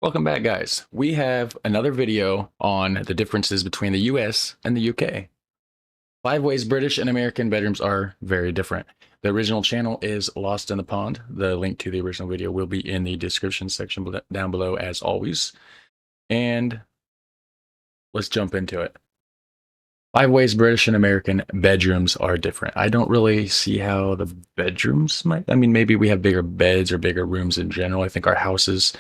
Welcome back, guys. We have another video on the differences between the US and the UK. 5 ways British and American bedrooms are very different. The original channel is Lost in the Pond. The link to the original video will be in the description section down below, as always. And let's jump into it. 5 ways British and American bedrooms are different. I don't really see how the bedrooms might, maybe we have bigger beds or bigger rooms in general. I think our houses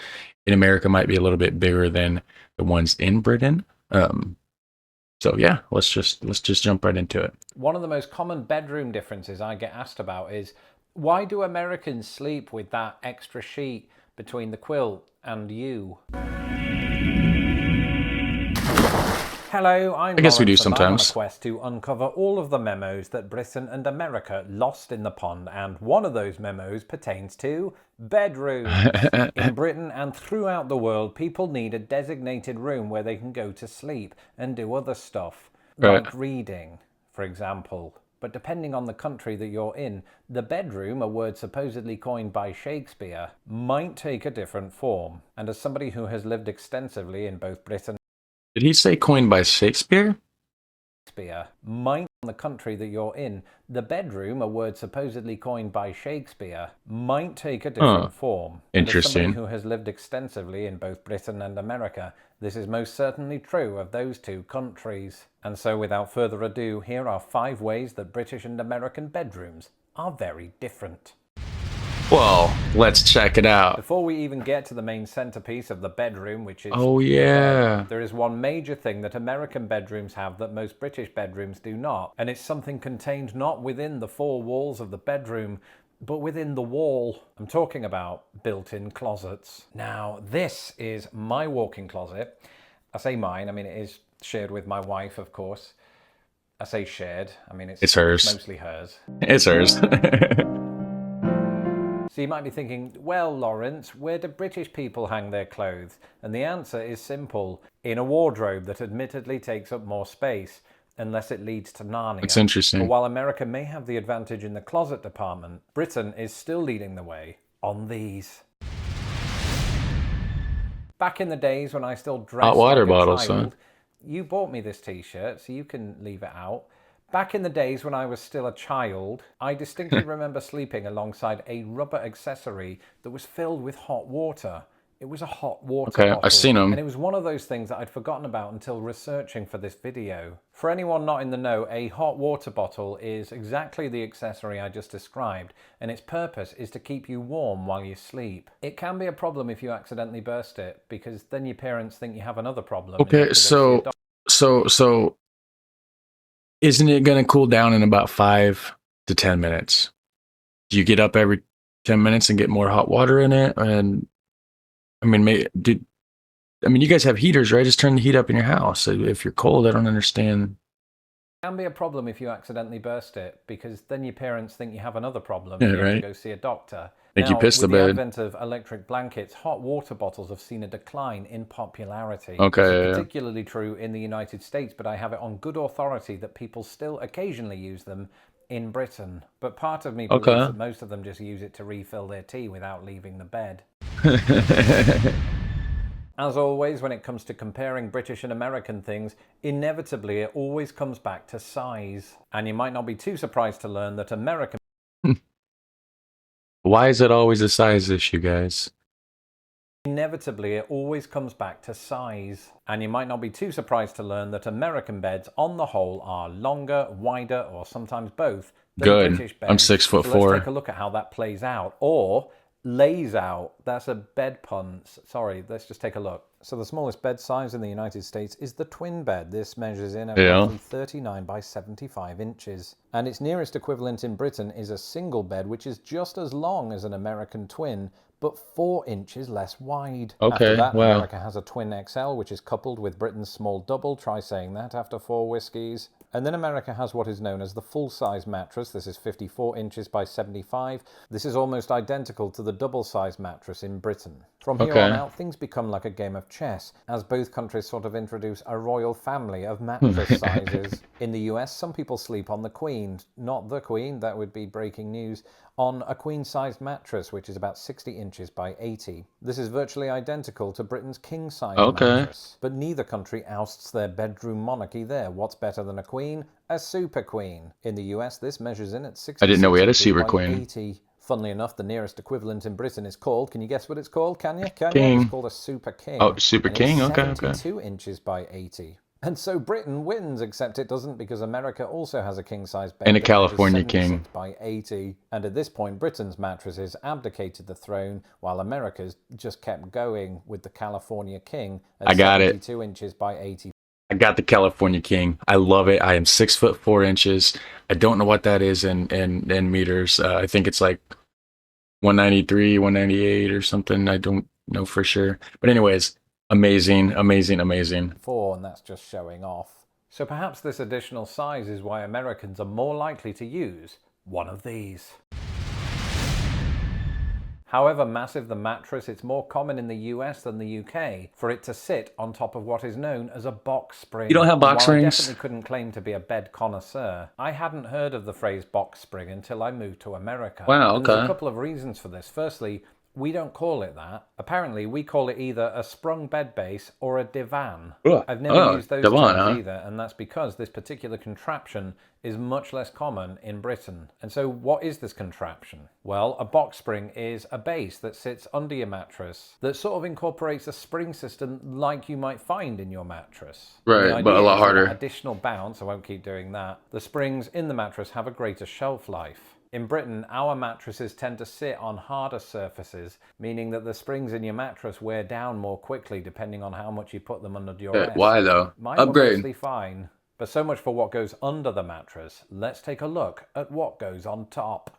in America might be a little bit bigger than the ones in Britain. So yeah, let's just jump right into it. One of the most common bedroom differences I get asked about is, why do Americans sleep with that extra sheet between the quilt and you? Hello, I'm I guess we do Lawrence, and I'm on a sometimes. quest to uncover all of the memos that Britain and America lost in the pond, and one of those memos pertains to bedrooms. In Britain and throughout the world, people need a designated room where they can go to sleep and do other stuff, Right. like reading, for example. But depending on the country that you're in, the bedroom, a word supposedly coined by Shakespeare, might take a different form. And as somebody who has lived extensively in both Britain Did he say coined by Shakespeare? might on the country that you're in, the bedroom, a word supposedly coined by Shakespeare, might take a different form. And as somebody Interesting. who has lived extensively in both Britain and America, this is most certainly true of those two countries. And so without further ado, here are 5 ways that British and American bedrooms are very different. Well, let's check it out. Before we even get to the main centerpiece of the bedroom, which is Oh the bed, yeah. there is one major thing that American bedrooms have that most British bedrooms do not, and it's something contained not within the 4 walls of the bedroom, but within the wall. I'm talking about built-in closets. Now, this is my walk-in closet. I say mine, it is shared with my wife, of course. I say shared, It's hers. mostly hers. It's hers. So you might be thinking, well, Lawrence, where do British people hang their clothes? And the answer is simple: in a wardrobe that admittedly takes up more space, unless it leads to Narnia. It's interesting. But while America may have the advantage in the closet department, Britain is still leading the way on these. Back in the days when I still dressed Hot water like a bottles, child, huh? you bought me this t-shirt, so you can leave it out. Back in the days when I was still a child, I distinctly remember sleeping alongside a rubber accessory that was filled with hot water. It was a hot water Okay, bottle. I've seen them. And it was one of those things that I'd forgotten about until researching for this video. For anyone not in the know, a hot water bottle is exactly the accessory I just described, and its purpose is to keep you warm while you sleep. It can be a problem if you accidentally burst it, because then your parents think you have another problem. Okay, so isn't it gonna cool down in about 5 to 10 minutes? Do you get up every 10 minutes and get more hot water in it? And you guys have heaters, right? Just turn the heat up in your house. So if you're cold, I don't understand. It can be a problem if you accidentally burst it, because then your parents think you have another problem Yeah, and you have to right. go see a doctor. Make you Now, piss the with the bed. advent of electric blankets, hot water bottles have seen a decline in popularity. Okay, This is yeah. particularly true in the United States, but I have it on good authority that people still occasionally use them in Britain. But part of me believes Okay. that most of them just use it to refill their tea without leaving the bed. As always, when it comes to comparing British and American things, inevitably it always comes back to size. And you might not be too surprised to learn that American Why is it always a size issue, guys? Inevitably, it always comes back to size. And you might not be too surprised to learn that American beds, on the whole, are longer, wider, or sometimes both than Good. British beds. I'm 6'4". So let's take a look at how that plays out. Or lays out. That's a bed pun. Sorry, let's just take a look. So the smallest bed size in the United States is the twin bed. This measures in at roughly 39 by 75 inches. And its nearest equivalent in Britain is a single bed, which is just as long as an American twin, but 4 inches less wide. Okay, After that, wow. America has a twin XL, which is coupled with Britain's small double. Try saying that after 4 whiskies. And then America has what is known as the full-size mattress. This is 54 inches by 75. This is almost identical to the double-size mattress in Britain. From here on out, things become like a game of chess, as both countries sort of introduce a royal family of mattress sizes. In the US, some people sleep on the Queen, not the Queen, that would be breaking news, on a queen-sized mattress, which is about 60 inches by 80. This is virtually identical to Britain's king-size mattress. But neither country ousts their bedroom monarchy there. What's better than a queen? A super queen. In the US, this measures in at 60 I didn't know we had a super by queen. 80. Funnily enough, the nearest equivalent in Britain is called, can you guess what it's called? Can you? King. It's called a super king. Oh, super king? Okay, 72 inches by 80. And so Britain wins, except it doesn't, because America also has a king-size bed. And a California king. By 80. And at this point, Britain's mattresses abdicated the throne, while America's just kept going with the California king at 72 inches by 80. I got the California king. I love it. I am 6'4". I don't know what that is in meters. I think it's like 193, 198 or something. I don't know for sure. But anyways, amazing, amazing, amazing. And that's just showing off. So perhaps this additional size is why Americans are more likely to use one of these. However massive the mattress, it's more common in the US than the UK for it to sit on top of what is known as a box spring. You don't have box springs? I definitely couldn't claim to be a bed connoisseur. I hadn't heard of the phrase box spring until I moved to America. Wow, okay. And there's a couple of reasons for this. Firstly, we don't call it that. Apparently, we call it either a sprung bed base or a divan. I've never used those terms either, and that's because this particular contraption is much less common in Britain. And so what is this contraption? Well, a box spring is a base that sits under your mattress that sort of incorporates a spring system like you might find in your mattress. Right, but a lot harder. Additional bounce, I won't keep doing that. The springs in the mattress have a greater shelf life. In Britain, our mattresses tend to sit on harder surfaces, meaning that the springs in your mattress wear down more quickly depending on how much you put them under duress. Why though? Mine Upgrade. were mostly fine. But so much for what goes under the mattress. Let's take a look at what goes on top.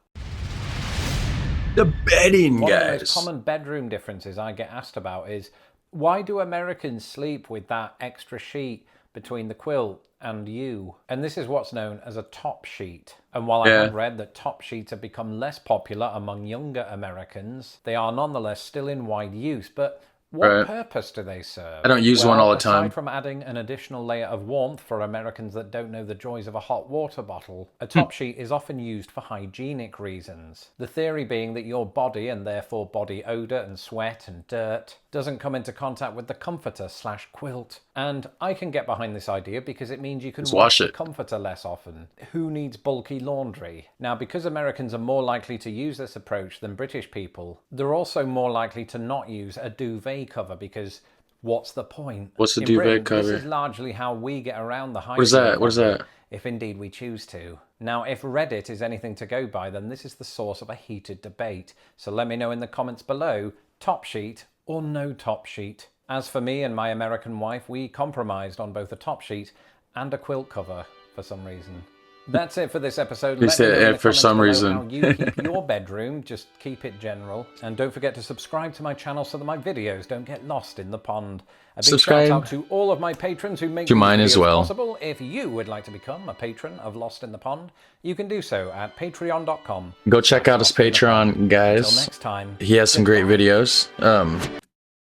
The bedding, One guys. of the most common bedroom differences I get asked about is, why do Americans sleep with that extra sheet between the quilt and you? And this is what's known as a top sheet. And while I have read that top sheets have become less popular among younger Americans, they are nonetheless still in wide use. But what purpose do they serve? I don't use one all the time. Aside from adding an additional layer of warmth for Americans that don't know the joys of a hot water bottle, a top sheet is often used for hygienic reasons. The theory being that your body, and therefore body odor and sweat and dirt, doesn't come into contact with the comforter/quilt. And I can get behind this idea because it means you can wash the comforter less often. Who needs bulky laundry? Now, because Americans are more likely to use this approach than British people, they're also more likely to not use a duvet cover because what's the point? What's the duvet cover? This is largely how we get around the hygiene. What is that? What is that? If indeed we choose to. Now, if Reddit is anything to go by, then this is the source of a heated debate. So let me know in the comments below, top sheet or no top sheet. As for me and my American wife, we compromised on both a top sheet and a quilt cover for some reason. That's it for this episode. Let me know in the for some reason how you keep your bedroom. Just keep it general. And don't forget to subscribe to my channel so that my videos don't get lost in the pond. A big shout out to all of my patrons who make these videos possible. If you would like to become a patron of Lost in the Pond, you can do so at patreon.com. Go check out his Patreon, guys. Until next time. He has some great videos.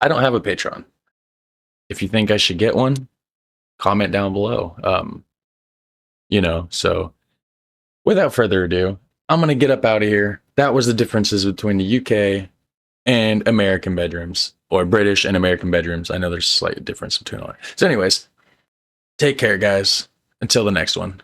I don't have a Patreon. If you think I should get one, comment down below. So without further ado, I'm going to get up out of here. That was the differences between the UK and American bedrooms, or British and American bedrooms. I know there's a slight difference between all. So anyways, take care, guys. Until the next one.